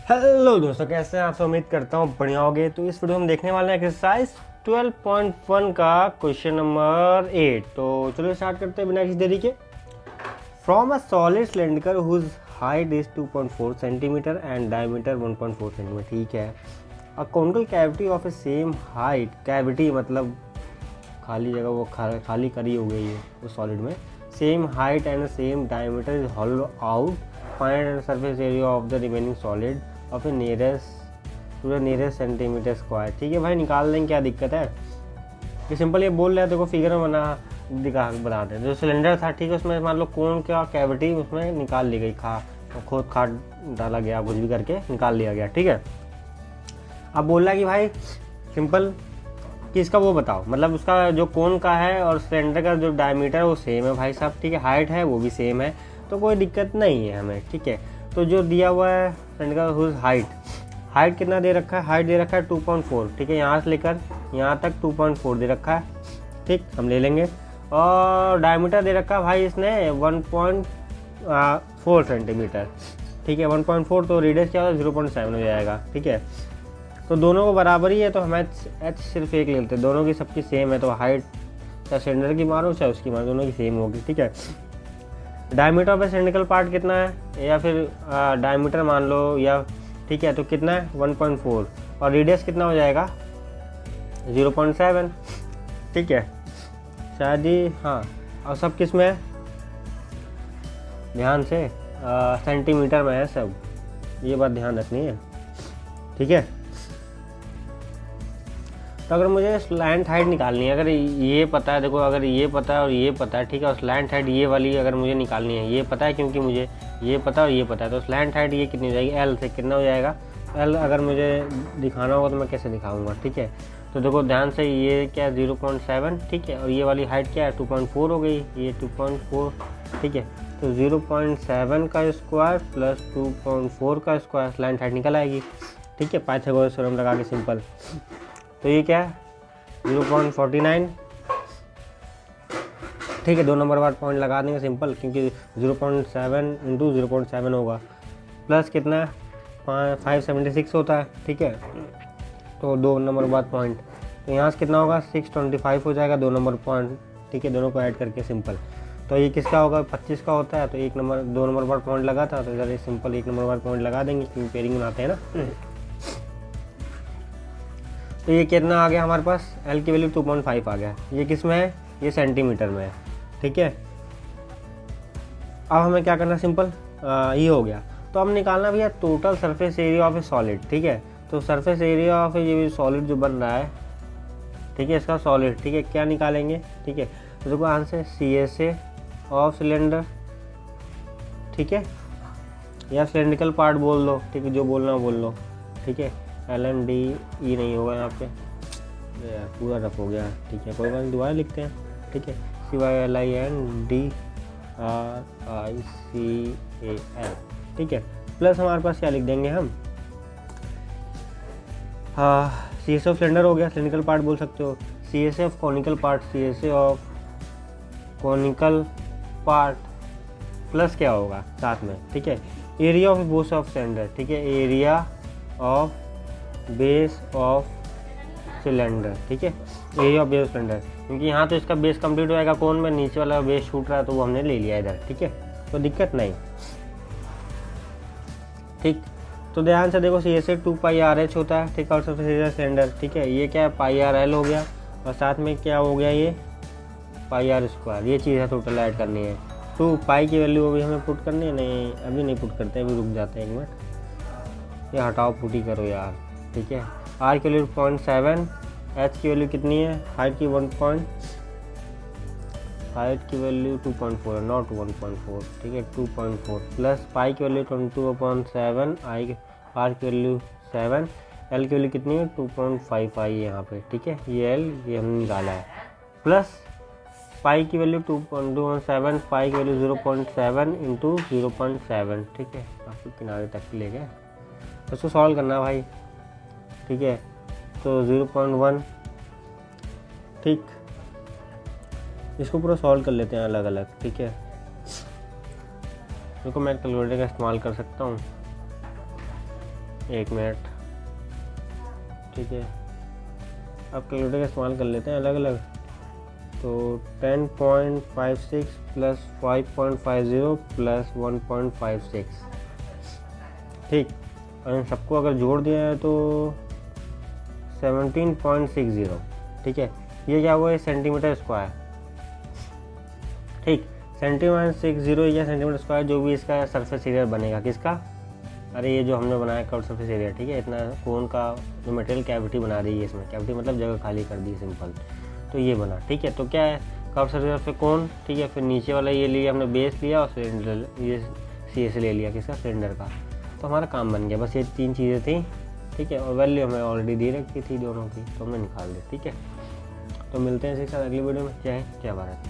Hello दोस्तों, कैसे हैं आप सब। उम्मीद करता हूँ बढ़िया होगे। तो इस वीडियो में देखने वाले हैं एक्सरसाइज 12.1 का क्वेश्चन नंबर 8। तो चलो स्टार्ट करते हैं बिना किसी देरी के। From a solid cylinder whose height is 2.4 centimetre and diameter 1.4 centimetre. ठीक है। A conical cavity of a same height, cavity मतलब खाली जगह, वो खाली करी हो गई है वो सॉलिड में, same height and same diameter is hollow out, find surface area of the remaining solid of a nearest to the nearest centimetre square. ठीक है भाई, निकाल लेंगे, क्या दिक्कत है। ये सिंपल ये बोल रहे हैं, देखो फिगर में बता दें। जो सिलेंडर था, ठीक है, उसमें मान लो कौन क्या कैविटी उसमें निकाल ली गई, खोद खाद डाला गया, कुछ भी करके निकाल लिया गया। ठीक है। अब बोल रहा है कि भाई सिंपल कि इसका वो बताओ, मतलब उसका जो कोन का है और सिलेंडर का जो डायमीटर है वो सेम है भाई साहब। ठीक है, हाइट है वो भी सेम है, तो कोई दिक्कत नहीं है हमें। ठीक है। तो जो दिया हुआ है सिलेंडर का हाइट कितना दे रखा है, हाइट दे रखा है 2.4। ठीक है, यहाँ से लेकर यहाँ तक 2.4 दे रखा है। ठीक, हम ले लेंगे। और डायमीटर दे रखा है भाई इसने 1.4 सेंटीमीटर। ठीक है, 1.4 तो रेडियस क्या होगा 0.7 हो जाएगा। ठीक है, तो दोनों को बराबर ही है, तो हम एच सिर्फ एक ले लेते हैं। दोनों की सबकी सेम है, तो हाइट चाहे सिलेंडर की मारो चाहे उसकी मारो, दोनों की सेम होगी। ठीक है। डायमीटर ऑफ सिलिंड्रिकल पार्ट कितना है, या फिर डायमीटर मान लो, या ठीक है, तो कितना है 1.4, और रेडियस कितना हो जाएगा 0.7। ठीक है, शायद ही, हाँ। और सब किस में है, ध्यान से सेंटीमीटर में है सब, ये बात ध्यान रखनी है। ठीक है। तो अगर मुझे स्लैंट हाइट निकालनी है, अगर ये पता है, देखो अगर ये पता है और ये पता है, ठीक है, और स्लैंट हाइट ये वाली अगर मुझे निकालनी है, ये पता है क्योंकि मुझे ये पता है और ये पता है, तो स्लैंट हाइट ये कितनी हो जाएगी, एल से कितना हो जाएगा, एल अगर मुझे दिखाना होगा तो मैं कैसे दिखाऊंगा। ठीक है, तो देखो ध्यान से, ये क्या 0.7, ठीक है, और ये वाली हाइट क्या है 2.4 हो गई, ये 2.4। ठीक है, तो 0.7 का स्क्वायर प्लस 2.4 का स्क्वायर, स्लैंट हाइट निकल आएगी। ठीक है, पाइथागोरस थ्योरम लगा के सिंपल। तो ये क्या है 0.49। ठीक है, 2 नंबर बाद पॉइंट लगा देंगे सिंपल, क्योंकि 0.7 इंटू 0.7 होगा, प्लस कितना है 576 होता है। ठीक है, तो 2 नंबर बाद पॉइंट, तो यहाँ से कितना होगा 625 हो जाएगा, 2 नंबर पॉइंट। ठीक है, दोनों को ऐड करके सिंपल। तो ये किसका होगा 25 का होता है, तो 2 नंबर बाद पॉइंट लगा था, तो इधर सिंपल 1 नंबर बाद पॉइंट लगा देंगे, क्योंकि पेयरिंग बनाते हैं ना। तो ये कितना आ गया हमारे पास, एल की वैल्यू 2.5 आ गया। ये किस में है, ये सेंटीमीटर में है। ठीक है, अब हमें क्या करना, सिंपल ये हो गया। तो अब निकालना भैया total surface area of A solid. ठीक है, तो सरफेस एरिया ऑफ ये सॉलिड जो बन रहा है, ठीक है, इसका सॉलिड। ठीक है, क्या निकालेंगे, ठीक है, तो देखो आंसर CSA ऑफ सिलेंडर। ठीक है, या सिलेंड्रिकल पार्ट बोल दो, ठीक है, जो बोलना बोल लो। ठीक है, LNDE नहीं होगा यहाँ पे, यार पूरा रफ हो गया। ठीक है, कोई बात नहीं, दोबारा लिखते हैं। ठीक है, CYLINDRICAL। ठीक है, प्लस हमारे पास क्या लिख देंगे हम, CSA ऑफ सिलेंडर हो गया, सिलेंड्रिकल पार्ट बोल सकते हो। CSA of conical part, CSA of conical part, plus क्या होगा साथ में, ठीक है, area of base of cylinder. ठीक है, area of base of cylinder. ठीक है, area of base of cylinder, क्योंकि यहाँ तो इसका बेस कंप्लीट हो जाएगा, कौन में नीचे वाला बेस छूट रहा है, तो वो हमने ले लिया इधर। ठीक है, तो दिक्कत नहीं। ठीक, तो ध्यान से देखो, CSA 2πRH होता है। ठीक है, और सबसे सिलेंडर। ठीक है, ये क्या है πRL हो गया, और साथ में क्या हो गया ये πr²। ये चीज़ है टोटल ऐड करनी है। 2 पाई की वैल्यू अभी हमें पुट करनी है, नहीं अभी नहीं पुट करते, अभी रुक जाते हैं 1 मिनट, ये हटाओ, पुटी करो यार। ठीक है, R की वैल्यू 0.7, H की वैल्यू कितनी है, हाइट की हाइट की वैल्यू 2.4 है, नॉट 1.4। ठीक है, 2.4 प्लस पाई की वैल्यू 22/7, R की वैल्यू 7, L की वैल्यू कितनी है 2.5 आई है यहाँ पे। ठीक है, ये L ये हमने निकाला है, प्लस पाई की वैल्यू 2.7, पाई की वैल्यू 0.7 इंटू 0.7। ठीक है, आपको किनारे तक ले गए, उसको सॉल्व करना भाई। ठीक है, तो 0.1। ठीक, इसको पूरा सॉल्व कर लेते हैं अलग अलग। ठीक है, देखो मैं कैलकुलेटर का इस्तेमाल कर सकता हूँ। 1 मिनट, ठीक है। अब कैलकुलेटर का इस्तेमाल कर लेते हैं अलग अलग। तो 10.56 प्लस 5.50 प्लस 1.56, ठीक। और इन सबको अगर जोड़ दिया है तो 17.60, ठीक है। ये क्या हुआ है, सेंटीमीटर स्क्वायर, ठीक। 17.60 या सेंटीमीटर स्क्वायर जो भी इसका सरफेस एरिया बनेगा, किसका, अरे ये जो हमने बनाया कर्व सरफेस एरिया, ठीक है। इतना कोन का जो मटेरियल कैविटी बना दी है इसमें, कैविटी मतलब जगह खाली कर दी सिंपल, तो ये बना, ठीक है। तो क्या है, कर्व सरफेस पे कोन, ठीक है। फिर नीचे वाला ये लिया हमने, बेस लिया, और सिलेंडर ये सी से ले लिया, किसका, सिलेंडर का। तो हमारा काम बन गया, बस ये 3 चीज़ें थी, ठीक है। और वैल्यू हमें ऑलरेडी दे रखी थी दोनों की, तो हमने निकाल दी, ठीक है। तो मिलते हैं इसी के साथ अगली वीडियो में। जय हिंद, जय भारत।